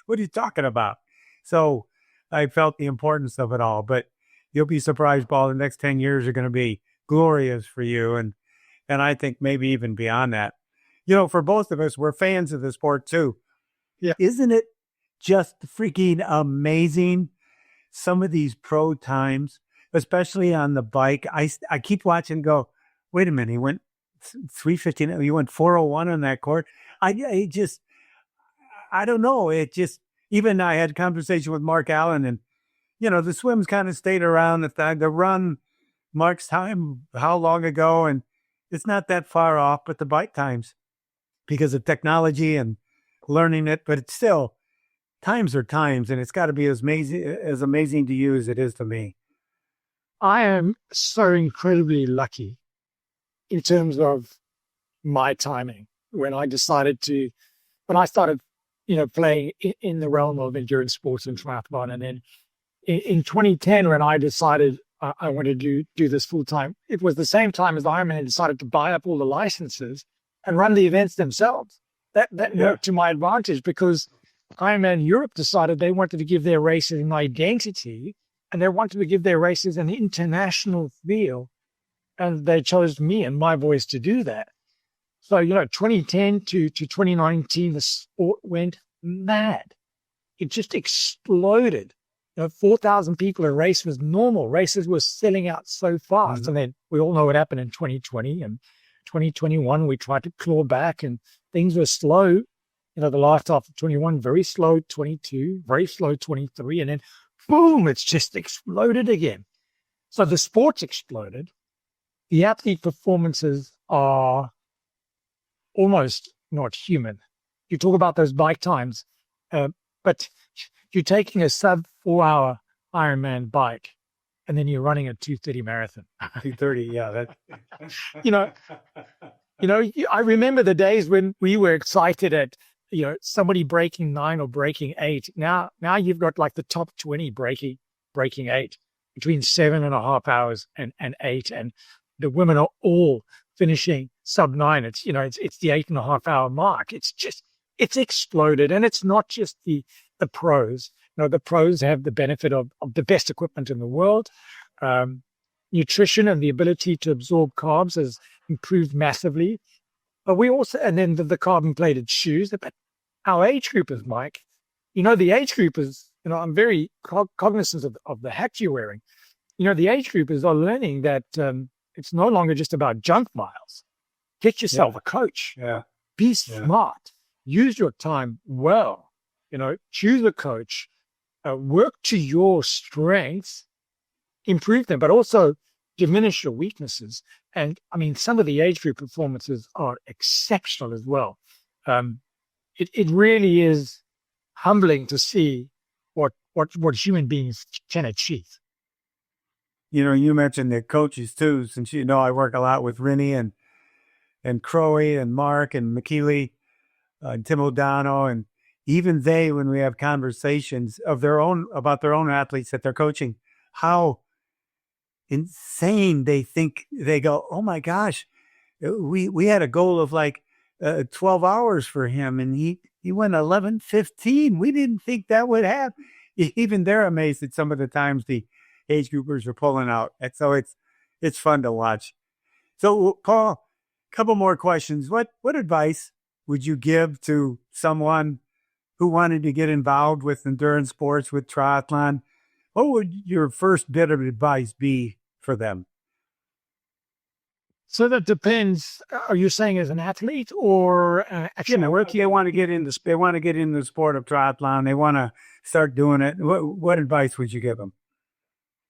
What are you talking about? So I felt the importance of it all, but you'll be surprised, Paul, the next 10 years are going to be glorious for you. And I think maybe even beyond that. For both of us, we're fans of the sport too. Yeah. Isn't it just freaking amazing? Some of these pro times, especially on the bike, I keep watching and go, wait a minute, he went 3:15, you went 4:01 on that court. I don't know. It just, even I had a conversation with Mark Allen, and, the swims kind of stayed around. The run Mark's time, how long ago, and it's not that far off, but the bike times because of technology and learning it, but it's still times are times, and it's got to be as amazing to you as it is to me. I am so incredibly lucky in terms of my timing when I started, playing in the realm of endurance sports and triathlon. And then in 2010, when I decided I wanted to do this full time, it was the same time as Ironman decided to buy up all the licenses and run the events themselves. That worked to my advantage because Ironman Europe decided they wanted to give their races an identity and they wanted to give their races an international feel. And they chose me and my voice to do that. So, 2010 to 2019, the sport went mad. It just exploded. 4,000 people a race was normal. Races were selling out so fast. And then we all know what happened in 2020 and 2021. We tried to claw back and things were slow. The last half of 21, very slow 22, very slow 23. And then boom, it's just exploded again. So the sports exploded. The athlete performances are almost not human. You talk about those bike times, but you're taking a sub 4 hour Ironman bike and then you're running a 2:30 marathon. 2:30, yeah. I remember the days when we were excited at, somebody breaking 9 or breaking 8. Now you've got like the top 20 breaking 8 between 7.5 hours and 8. And the women are all finishing sub 9. It's, it's the 8.5 hour mark. It's exploded. And it's not just the pros. The pros have the benefit of the best equipment in the world. Nutrition and the ability to absorb carbs has improved massively. But we also, and then the carbon plated shoes, but our age groupers, Mike, the age groupers, I'm very cognizant of the hat you're wearing. The age groupers are learning that it's no longer just about junk miles. Get yourself a coach. Yeah. Be smart. Use your time well. Choose a coach. Work to your strengths. Improve them, but also diminish your weaknesses. And some of the age group performances are exceptional as well. It really is humbling to see what human beings can achieve. You mentioned the coaches too, since I work a lot with Rennie and Crowe and Mark and McKeely and Tim O'Donnell, and even they, when we have conversations about their own athletes that they're coaching, how insane they think. They go, oh my gosh, we had a goal of like 12 hours for him and he went 11:15. We didn't think that would happen. Even they're amazed at some of the times the age groupers are pulling out. And so it's fun to watch. So Paul, a couple more questions. What advice would you give to someone who wanted to get involved with endurance sports, with triathlon? What would your first bit of advice be for them? So that depends. Are you saying as an athlete or actually working? They want to get into the sport of triathlon. They want to start doing it. What advice would you give them?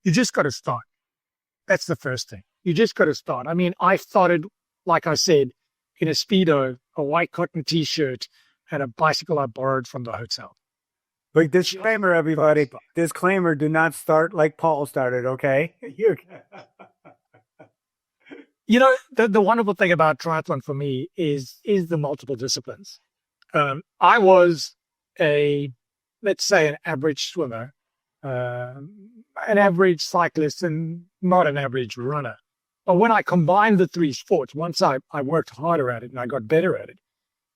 You just got to start. That's the first thing. You just got to start. I started, like I said, in a Speedo, a white cotton T-shirt, and a bicycle I borrowed from the hotel. But disclaimer, everybody. Disclaimer, do not start like Paul started, okay? The wonderful thing about triathlon for me is the multiple disciplines. I was let's say an average swimmer, an average cyclist, and not an average runner. But when I combined the three sports, once I worked harder at it and I got better at it,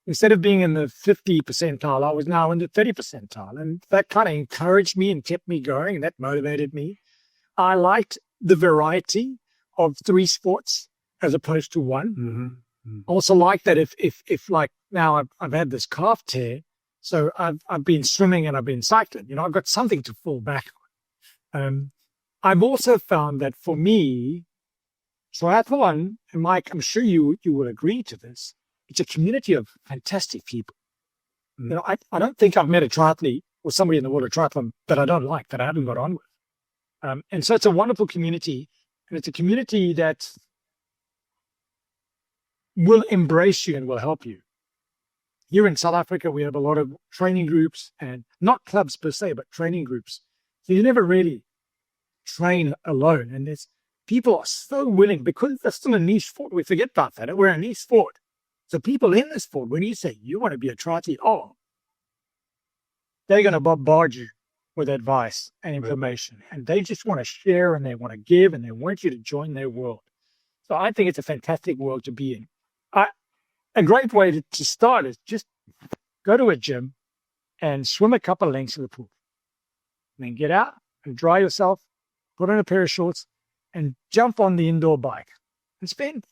instead of being in the 50 percentile, I was now in the 30 percentile. And that kind of encouraged me and kept me going. And that motivated me. I liked the variety of three sports as opposed to one. Mm-hmm. I also like that if like now I've had this calf tear, so I've been swimming and I've been cycling. I've got something to fall back on. I've also found that for me, triathlon, and Mike, I'm sure you will agree to this, it's a community of fantastic people. I don't think I've met a triathlete or somebody in the world of triathlon that I don't like, that I haven't got on with. And so it's a wonderful community. And it's a community that will embrace you and will help you. Here in South Africa, we have a lot of training groups, and not clubs per se, but training groups. So you never really train alone. And people are so willing, because there's still a niche sport. We forget about that. We're a niche sport. So people in this sport, when you say you want to be a triathlete, they're going to bombard you with advice and information. And they just want to share, and they want to give, and they want you to join their world. So I think it's a fantastic world to be in. A great way to start is just go to a gym and swim a couple of lengths in the pool. And then get out and dry yourself, put on a pair of shorts, and jump on the indoor bike. And spend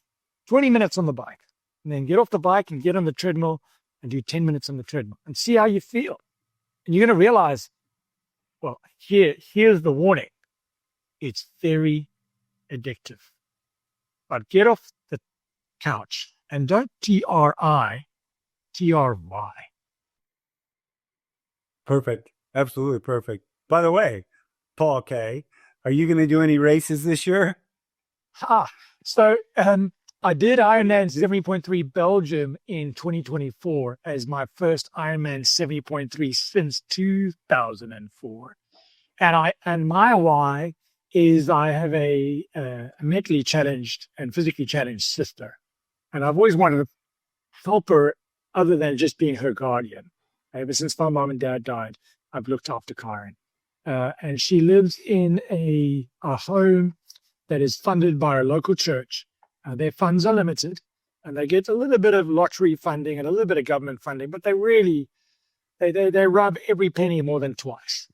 20 minutes on the bike. And then get off the bike and get on the treadmill and do 10 minutes on the treadmill. And see how you feel. And you're going to realize, well, here's the warning. It's very addictive. But get off the couch and don't TRI, TRY. Perfect. Absolutely perfect. By the way, Paul Kaye, are you going to do any races this year? So I did Ironman 70.3 Belgium in 2024 as my first Ironman 70.3 since 2004. And my why is I have a mentally challenged and physically challenged sister. And I've always wanted to help her other than just being her guardian. Ever since my mom and dad died, I've looked after Karen. And she lives in a home that is funded by a local church. Their funds are limited, and they get a little bit of lottery funding and a little bit of government funding, but they rub every penny more than twice.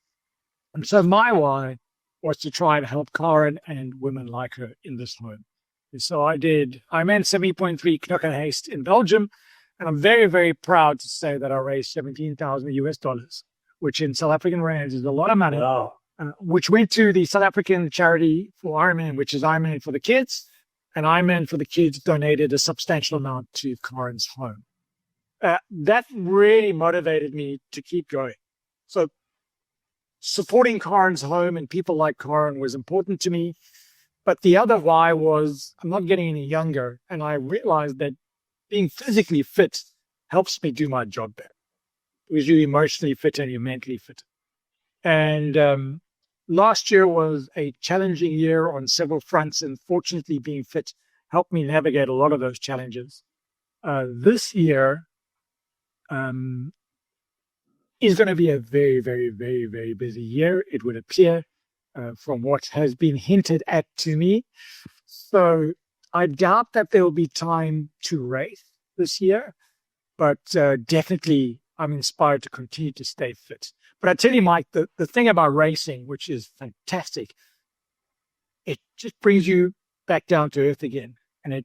And so my why was to try and help Karen and women like her in this home. And so I ran 70.3 Knokkenheist in Belgium, and I'm very, very proud to say that I raised $17,000, which in South African rands is a lot of money. Wow. Which went to the South African charity for Ironman, which is Ironman for the Kids. And Ironman for the Kids donated a substantial amount to Karen's home. That really motivated me to keep going. So supporting Karen's home and people like Karen was important to me. But the other why was I'm not getting any younger. And I realized that being physically fit helps me do my job better. Because you're emotionally fit and you're mentally fit. And last year was a challenging year on several fronts, and fortunately being fit helped me navigate a lot of those challenges. This year is going to be a very, very, very, very busy year, it would appear, from what has been hinted at to me. So I doubt that there will be time to race this year, but definitely I'm inspired to continue to stay fit. But I tell you, Mike, the thing about racing, which is fantastic, it just brings you back down to earth again. And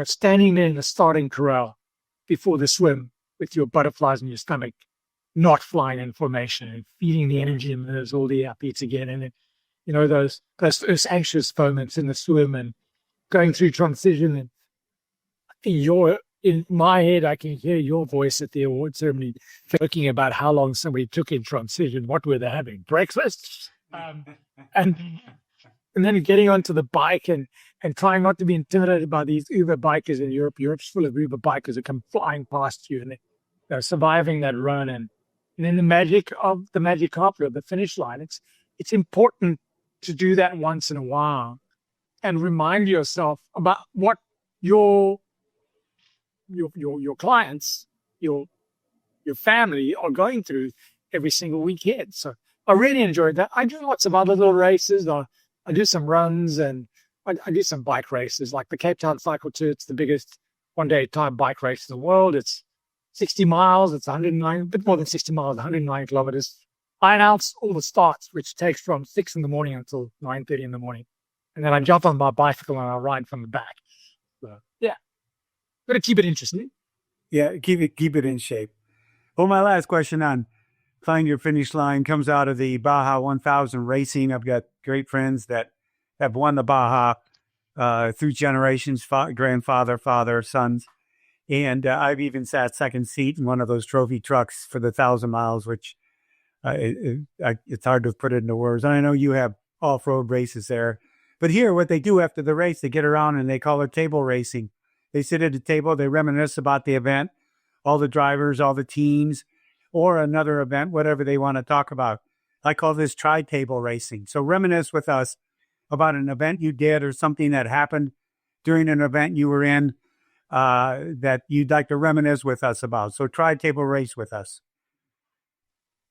standing there in the starting corral before the swim with your butterflies in your stomach, not flying in formation and feeding the energy and there's all the athletes again. And those anxious moments in the swim and going through transition. And in my head, I can hear your voice at the award ceremony talking about how long somebody took in transition. What were they having? Breakfast? And then getting onto the bike and trying not to be intimidated by these Uber bikers in Europe. Europe's full of Uber bikers that come flying past you and they're surviving that run. And then the magic of the carpet of the finish line. It's important to do that once in a while and remind yourself about what your clients, your family are going through every single weekend. So I really enjoyed that. I do lots of other little races. I do some runs and I do some bike races, like the Cape Town Cycle Tour. It's the biggest one-day time bike race in the world. It's 60 miles. It's 109, a bit more than 60 miles, 109 kilometers. I announce all the starts, which takes from 6 in the morning until 9:30 in the morning. And then I jump on my bicycle and I ride from the back. So, yeah. Got to keep it interesting. Yeah, keep it in shape. Well, my last question on Find Your Finish Line comes out of the Baja 1000 racing. I've got great friends that have won the Baja through generations, grandfather, father, sons. And I've even sat second seat in one of those trophy trucks for the 1,000 miles, which it's hard to put it into words. And I know you have off-road races there. But here, what they do after the race, they get around and they call it table racing. They sit at a table, they reminisce about the event, all the drivers, all the teams, or another event, whatever they want to talk about. I call this tri-table racing. So reminisce with us about an event you did or something that happened during an event you were in that you'd like to reminisce with us about. So tri-table race with us.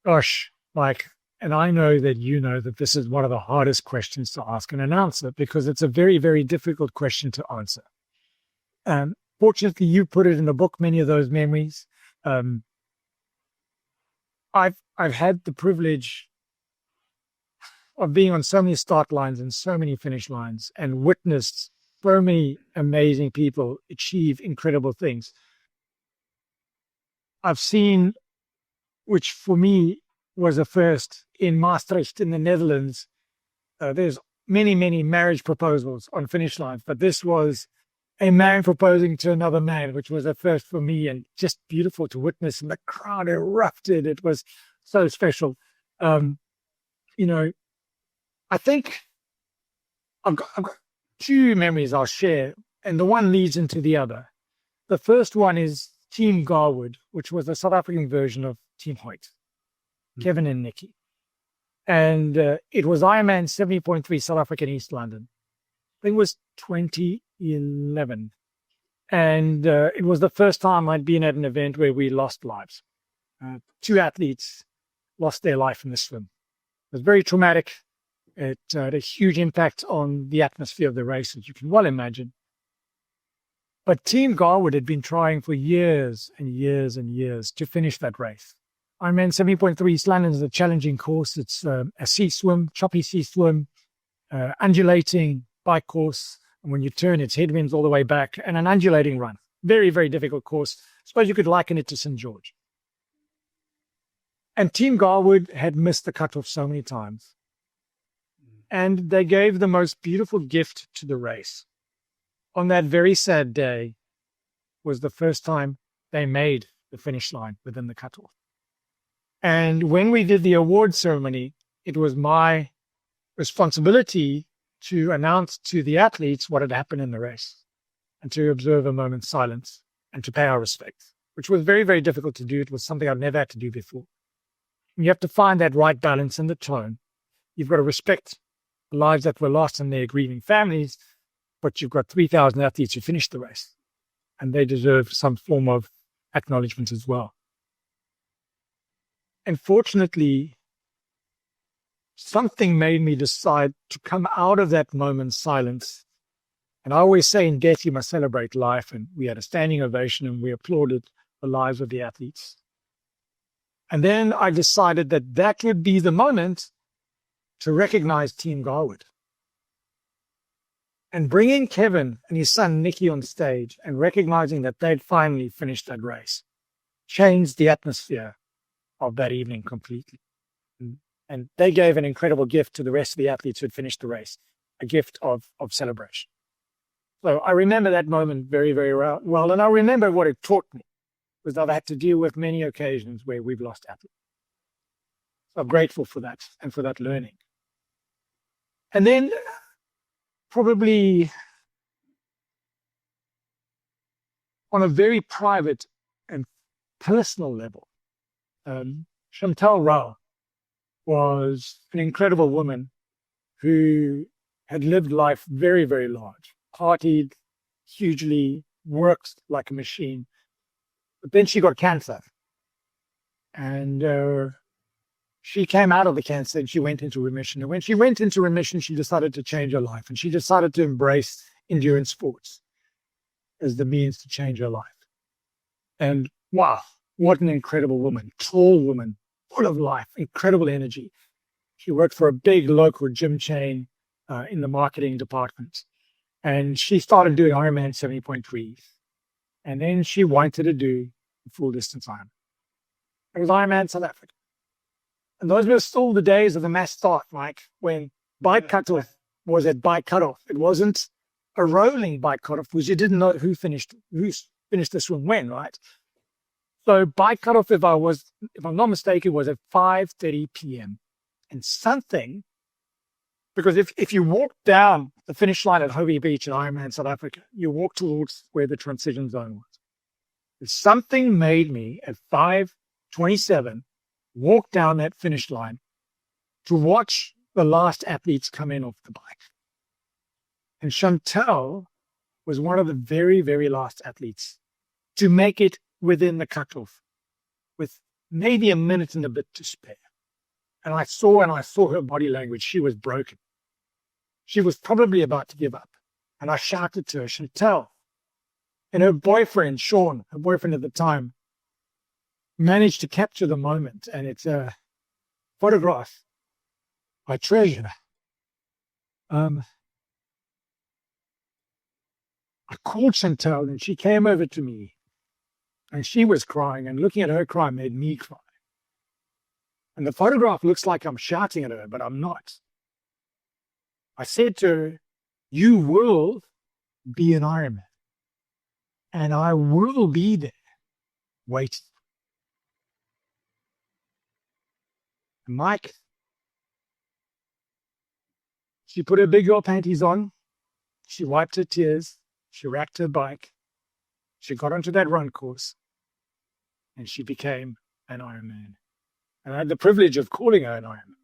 Gosh, Mike, and I know that you know that this is one of the hardest questions to ask an announcer because it's a very, very difficult question to answer. Fortunately, you put it in the book, many of those memories. I've had the privilege of being on so many start lines and so many finish lines and witnessed so many amazing people achieve incredible things. I've seen, which for me was a first in Maastricht in the Netherlands. There's many, many marriage proposals on finish lines, but this was a man proposing to another man, which was a first for me and just beautiful to witness. And the crowd erupted. It was so special. I think I've got two memories I'll share, and the one leads into the other. The first one is Team Garwood, which was the South African version of Team Hoyt, Kevin and Nikki. And it was Ironman 70.3 South African East London. I think it was 2011. And it was the first time I'd been at an event where we lost lives. Two athletes lost their life in the swim. It was very traumatic. It had a huge impact on the atmosphere of the race, as you can well imagine. But Team Garwood had been trying for years and years and years to finish that race. Ironman 70.3 East London is a challenging course. It's a sea swim, choppy sea swim, undulating bike course. And when you turn, it's headwinds all the way back and an undulating run. Very, very difficult course. I suppose you could liken it to St. George. And Team Garwood had missed the cutoff so many times. And they gave the most beautiful gift to the race. On that very sad day was the first time they made the finish line within the cutoff. And when we did the award ceremony, it was my responsibility to announce to the athletes what had happened in the race and to observe a moment's silence and to pay our respects, which was very, very difficult to do. It was something I'd never had to do before. And you have to find that right balance in the tone. You've got to respect the lives that were lost and their grieving families, but you've got 3,000 athletes who finished the race, and they deserve some form of acknowledgement as well. And fortunately, something made me decide to come out of that moment's silence. And I always say in death, you must celebrate life. And we had a standing ovation and we applauded the lives of the athletes. And then I decided that that would be the moment to recognize Team Garwood. And bringing Kevin and his son Nicky on stage and recognizing that they'd finally finished that race changed the atmosphere of that evening completely. And they gave an incredible gift to the rest of the athletes who had finished the race, a gift of celebration. So I remember that moment very, very well. And I remember what it taught me, because I've had to deal with many occasions where we've lost athletes. So I'm grateful for that and for that learning. And then probably on a very private and personal level, Chantal Rao was an incredible woman who had lived life very, very large, partied hugely, worked like a machine. But then she got cancer. And she came out of the cancer and she went into remission. And when she went into remission, she decided to change her life. And she decided to embrace endurance sports as the means to change her life. And wow, what an incredible woman, tall woman, full of life, incredible energy. She worked for a big local gym chain in the marketing department. And she started doing Ironman 70.3. And then she wanted to do full distance Ironman. It was Ironman South Africa. And those were still the days of the mass start, Mike, when bike cutoff was at bike cutoff. It wasn't a rolling bike cutoff because you didn't know who finished the swim when, right? So bike cutoff, if I'm not mistaken, was at 5:30 p.m. And something Because if you walk down the finish line at Hobie Beach in Ironman South Africa, you walk towards where the transition zone was. Something made me at 5:27 walk down that finish line to watch the last athletes come in off the bike. And Chantal was one of the very, very last athletes to make it within the cutoff with maybe a minute and a bit to spare. And I saw her body language. She was broken. She was probably about to give up. And I shouted to her, Chantal. And her boyfriend, Sean, her boyfriend at the time, managed to capture the moment. And it's a photograph I treasure. I called Chantal and she came over to me. And she was crying. And looking at her cry made me cry. And the photograph looks like I'm shouting at her, but I'm not. I said to her, you will be an Ironman. And I will be there waiting. And Mike, she put her big girl panties on. She wiped her tears. She racked her bike. She got onto that run course. And she became an Ironman. And I had the privilege of calling her an Ironman.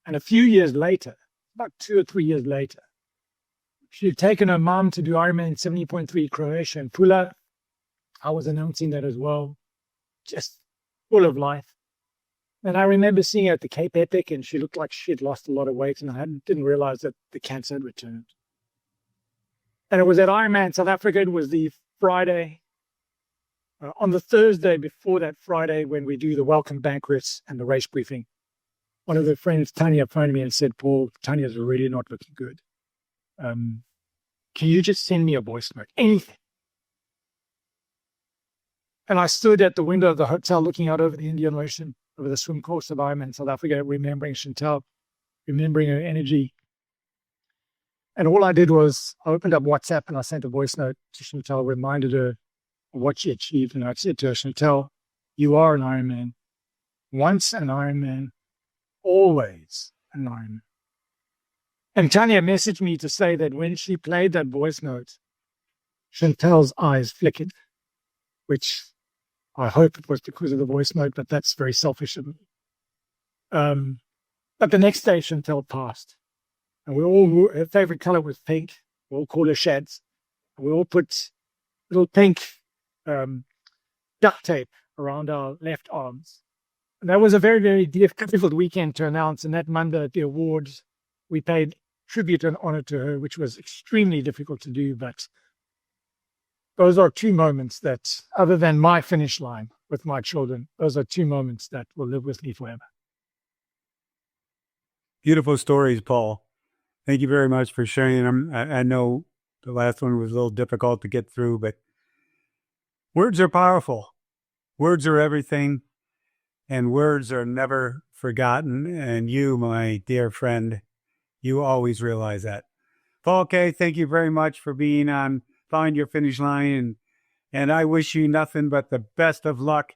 And a few years later, about 2 or 3 years later, she had taken her mom to do Ironman 70.3 Croatia and Pula. I was announcing that as well. Just full of life. And I remember seeing her at the Cape Epic, and she looked like she had lost a lot of weight, and I didn't realize that the cancer had returned. And it was at Ironman South Africa. It was the Friday. On the Thursday before that Friday, when we do the welcome banquets and the race briefing, one of the friends, Tanya, phoned me and said, Paul, Tanya's really not looking good. Can you just send me a voice note? Anything. And I stood at the window of the hotel looking out over the Indian Ocean, over the swim course of Ironman South Africa, remembering Chantal, remembering her energy. And all I did was I opened up WhatsApp and I sent a voice note to Chantal, reminded her of what she achieved. And I said to her, Chantal, you are an Ironman. Once an Ironman, always an Ironman. And Tanya messaged me to say that when she played that voice note, Chantal's eyes flickered, which I hope it was because of the voice note, but that's very selfish of me. But the next day, Chantal passed. And her favorite color was pink. We all called her Shads. We all put little pink duct tape around our left arms. And that was a very, very difficult weekend to announce. And that Monday at the awards, we paid tribute and honor to her, which was extremely difficult to do. But those are two moments that, other than my finish line with my children, those are two moments that will live with me forever. Beautiful stories, Paul. Thank you very much for sharing them. I know the last one was a little difficult to get through, but words are powerful. Words are everything, and words are never forgotten. And you, my dear friend, you always realize that. Paul Kaye, thank you very much for being on Find Your Finish Line. And I wish you nothing but the best of luck,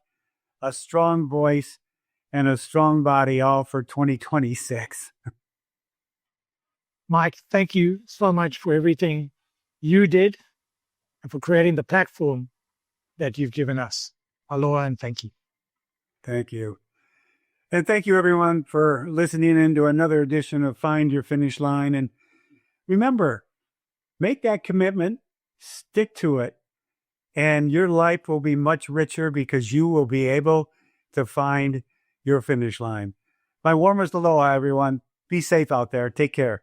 a strong voice, and a strong body, all for 2026. Mike, thank you so much for everything you did and for creating the platform that you've given us. Aloha and thank you. Thank you. And thank you, everyone, for listening in to another edition of Find Your Finish Line. And remember, make that commitment, stick to it, and your life will be much richer because you will be able to find your finish line. My warmest aloha, everyone. Be safe out there. Take care.